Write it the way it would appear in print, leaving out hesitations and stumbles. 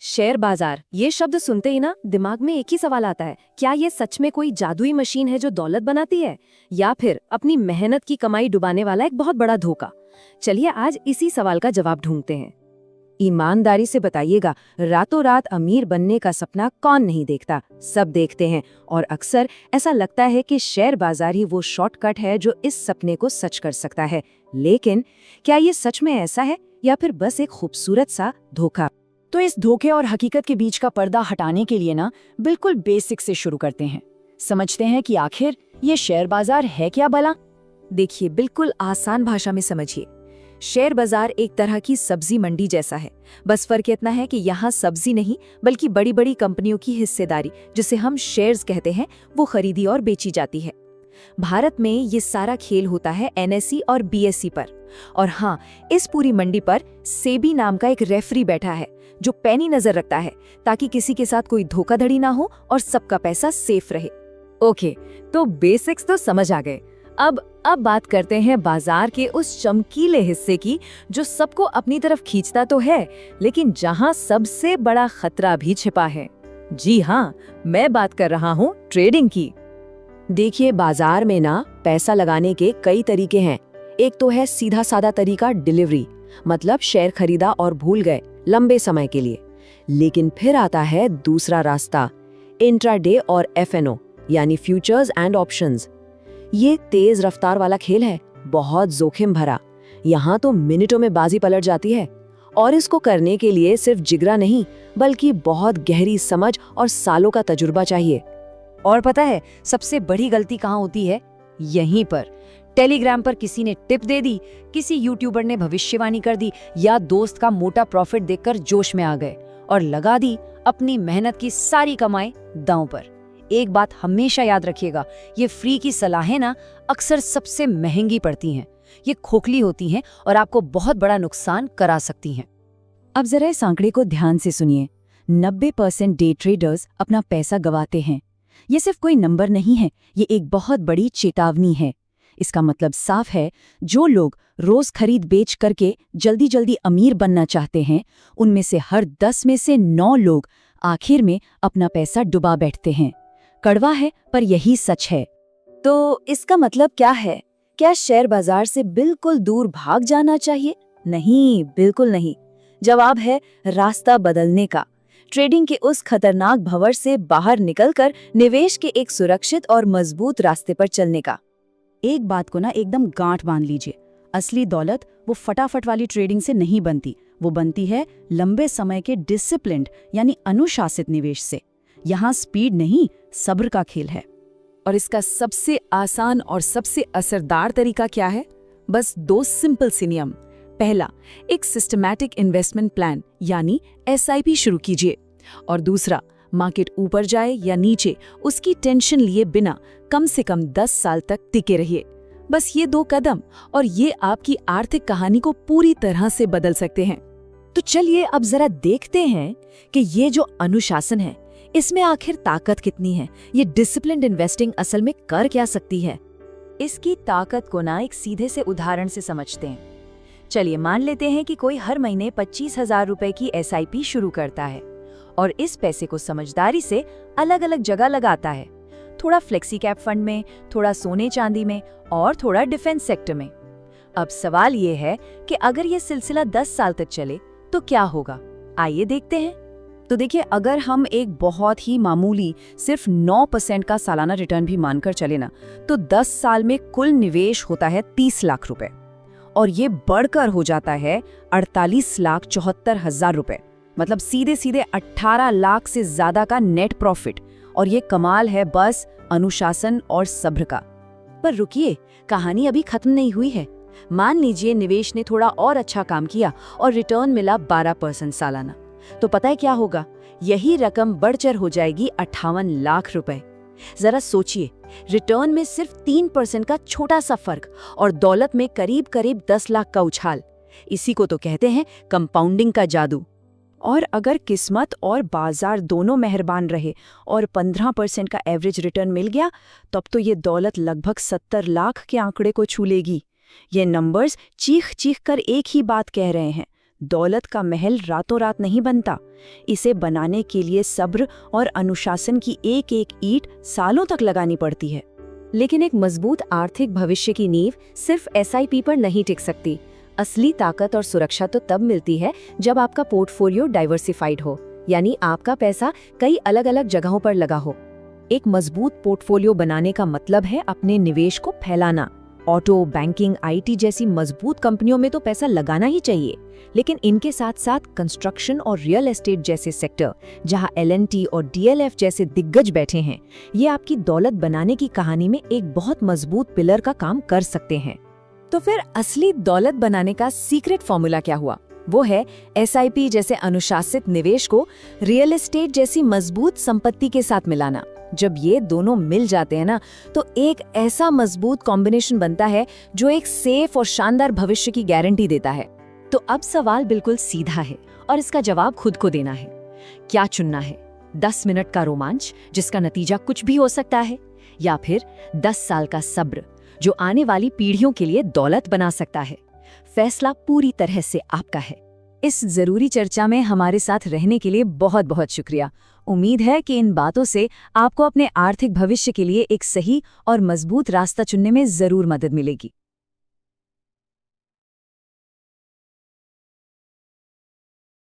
Share बाजार, ये शब्द सुनते ही ना दिमाग में एक ही सवाल आता है, क्या ये सच में कोई जादुई मशीन है जो दौलत बनाती है, या फिर अपनी मेहनत की कमाई डुबाने वाला एक बहुत बड़ा धोखा। चलिए आज इसी सवाल का जवाब ढूंढते हैं। ईमानदारी से बताइएगा, रातों रात अमीर बनने का सपना कौन नहीं देखता, सब देखते हैं। और अक्सर ऐसा लगता है कि शेयर बाजार ही वो शॉर्टकट है जो इस सपने को सच कर सकता है। लेकिन क्या ये सच में ऐसा है, या फिर बस एक खूबसूरत सा धोखा? तो इस धोखे और हकीकत के बीच का पर्दा हटाने के लिए ना बिल्कुल बेसिक से शुरू करते हैं। समझते हैं कि आखिर ये शेयर बाजार है क्या भला। देखिए, बिल्कुल आसान भाषा में समझिए। शेयर बाजार एक तरह की सब्जी मंडी जैसा है, बस फर्क इतना है कि यहाँ सब्जी नहीं बल्कि बड़ी बड़ी कंपनियों की हिस्सेदारी, जिसे हम शेयर्स कहते हैं, वो खरीदी और बेची जाती है। भारत में ये सारा खेल होता है एनएसई और बीएसई पर। और हाँ, इस पूरी मंडी पर सेबी नाम का एक रेफरी बैठा है जो पैनी नजर रखता है, ताकि किसी के साथ कोई धोखाधड़ी ना हो और सबका पैसा सेफ रहे। ओके, तो बेसिक्स तो समझ आ गए। अब बात करते हैं बाजार के उस चमकीले हिस्से की जो सबको अपनी तरफ खींचता तो है, लेकिन जहां सबसे बड़ा खतरा भी छिपा है। जी हाँ, मैं बात कर रहा हूँ ट्रेडिंग की। देखिए, बाजार में ना पैसा लगाने के कई तरीके हैं। एक तो है सीधा सादा तरीका, डिलीवरी, मतलब शेयर खरीदा और भूल गए लंबे समय के लिए। लेकिन फिर आता है दूसरा रास्ता, इंट्राडे और एफएनओ, यानी फ्यूचर्स एंड ऑप्शंस। ये तेज रफ्तार वाला खेल है, बहुत जोखिम भरा। यहाँ तो मिनटों में बाजी पलट जाती है, और इसको करने के लिए सिर्फ जिगरा नहीं बल्कि बहुत गहरी समझ और सालों का तजुर्बा चाहिए। और पता है सबसे बड़ी गलती कहाँ होती है? यहीं पर। टेलीग्राम पर किसी ने टिप दे दी, किसी यूट्यूबर ने भविष्यवाणी कर दी, या दोस्त का मोटा प्रॉफिट देखकर जोश में आ गए और लगा दी अपनी मेहनत की सारी कमाई दांव पर। एक बात हमेशा याद रखिएगा, ये फ्री की सलाहें ना अक्सर सबसे महंगी पड़ती हैं। ये खोखली होती हैं और आपको बहुत बड़ा नुकसान करा सकती हैं। अब जरा इस आंकड़े को ध्यान से सुनिए। 90% डे ट्रेडर्स अपना पैसा गंवाते हैं। ये सिर्फ कोई नंबर नहीं है, ये एक बहुत बड़ी चेतावनी है। इसका मतलब साफ है, जो लोग रोज खरीद बेच करके जल्दी जल्दी अमीर बनना चाहते हैं, उनमें से हर 10 में से 9 लोग आखिर में अपना पैसा डुबा बैठते हैं। कड़वा है पर यही सच है। तो इसका मतलब क्या है? क्या शेयर बाजार से बिल्कुल दूर भाग जाना चाहिए? नहीं, बिल्कुल नहीं। जवाब है रास्ता बदलने का। ट्रेडिंग के उस खतरनाक भंवर से बाहर निकलकर निवेश के एक सुरक्षित और मजबूत रास्ते पर चलने का। एक बात को ना एकदम गांठ बांध लीजिए, असली दौलत वो फटाफट वाली ट्रेडिंग से नहीं बनती, वो बनती है लंबे समय के डिसिप्लिन्ड यानी अनुशासित निवेश से। यहाँ स्पीड नहीं, सब्र का खेल है। और इसका सबसे आसान और सबसे असरदार तरीका क्या है? बस 2 सिंपल से नियम। पहला, एक सिस्टमैटिक इन्वेस्टमेंट प्लान यानी एसआईपी शुरू कीजिए। और दूसरा, मार्केट ऊपर जाए या नीचे उसकी टेंशन लिए बिना कम से कम 10 साल तक टिके रहिए। बस ये 2 कदम, और ये आपकी आर्थिक कहानी को पूरी तरह से बदल सकते हैं। तो चलिए अब जरा देखते हैं कि ये जो अनुशासन है, इसमें आखिर ताकत कितनी है। ये डिसिप्लिन्ड इन्वेस्टिंग असल में कर क्या सकती है? इसकी ताकत को ना एक सीधे से उदाहरण से समझते हैं। चलिए मान लेते हैं कि कोई हर महीने 25,000 रुपए की एसआईपी शुरू करता है और इस पैसे को समझदारी से अलग अलग जगह लगाता है। थोड़ा फ्लेक्सी कैप फंड में, थोड़ा सोने चांदी में, और थोड़ा डिफेंस सेक्टर में। अब सवाल ये है कि अगर ये सिलसिला 10 साल तक चले तो क्या होगा? आइए देखते हैं। तो देखिए, अगर हम एक बहुत ही मामूली सिर्फ 9% का सालाना रिटर्न भी मानकर चले ना, तो 10 साल में कुल निवेश होता है 30 लाख रुपए, और ये बढ़कर हो जाता है 48,74,000 रुपए। मतलब सीधे सीधे 18 लाख से ज्यादा का नेट प्रॉफिट। और ये कमाल है बस अनुशासन और सब्र का। पर रुकिए, कहानी अभी खत्म नहीं हुई है। मान लीजिए निवेश ने थोड़ा और अच्छा काम किया और रिटर्न मिला 12% सालाना, तो पता है क्या होगा? यही रकम बढ़कर हो जाएगी 58 लाख रुपए। जरा सोचिए, रिटर्न में सिर्फ 3% का छोटा सा फर्क और दौलत में करीब करीब 10 लाख का उछाल। इसी को तो कहते हैं कंपाउंडिंग का जादू। और अगर किस्मत और बाजार दोनों मेहरबान रहे और 15% का एवरेज रिटर्न मिल गया, तब तो ये दौलत लगभग 70 लाख के आंकड़े को छू लेगी। ये नंबर्स चीख चीख कर एक ही बात कह रहे हैं, दौलत का महल रातों रात नहीं बनता। इसे बनाने के लिए सब्र और अनुशासन की एक एक ईंट सालों तक लगानी पड़ती है। लेकिन एक मजबूत आर्थिक भविष्य की नींव सिर्फ एसआईपी पर नहीं टिक सकती। असली ताकत और सुरक्षा तो तब मिलती है जब आपका पोर्टफोलियो डाइवर्सिफाइड हो, यानी आपका पैसा कई अलग अलग जगहों पर लगा हो। एक मजबूत पोर्टफोलियो बनाने का मतलब है अपने निवेश को फैलाना। ऑटो, बैंकिंग, आईटी जैसी मजबूत कंपनियों में तो पैसा लगाना ही चाहिए, लेकिन इनके साथ साथ कंस्ट्रक्शन और रियल एस्टेट जैसे सेक्टर, जहां एलएनटी और डीएलएफ जैसे दिग्गज बैठे हैं, ये आपकी दौलत बनाने की कहानी में एक बहुत मजबूत पिलर का काम कर सकते हैं। तो फिर असली दौलत बनाने का सीक्रेट फॉर्मूला क्या हुआ? वो है एसआईपी जैसे अनुशासित निवेश को रियल एस्टेट जैसी मजबूत संपत्ति के साथ मिलाना। जब ये दोनों मिल जाते हैं ना, तो एक ऐसा मजबूत कॉम्बिनेशन बनता है जो एक सेफ और शानदार भविष्य की गारंटी देता है। तो अब सवाल बिल्कुल सीधा है और इसका जवाब खुद को देना है। क्या चुनना है? 10 मिनट का रोमांच जिसका नतीजा कुछ भी हो सकता है, या फिर 10 साल का सब्र जो आने वाली पीढ़ियों के लिए दौलत बना सकता है? फैसला पूरी तरह से आपका है। इस जरूरी चर्चा में हमारे साथ रहने के लिए बहुत बहुत शुक्रिया। उम्मीद है कि इन बातों से आपको अपने आर्थिक भविष्य के लिए एक सही और मजबूत रास्ता चुनने में जरूर मदद मिलेगी।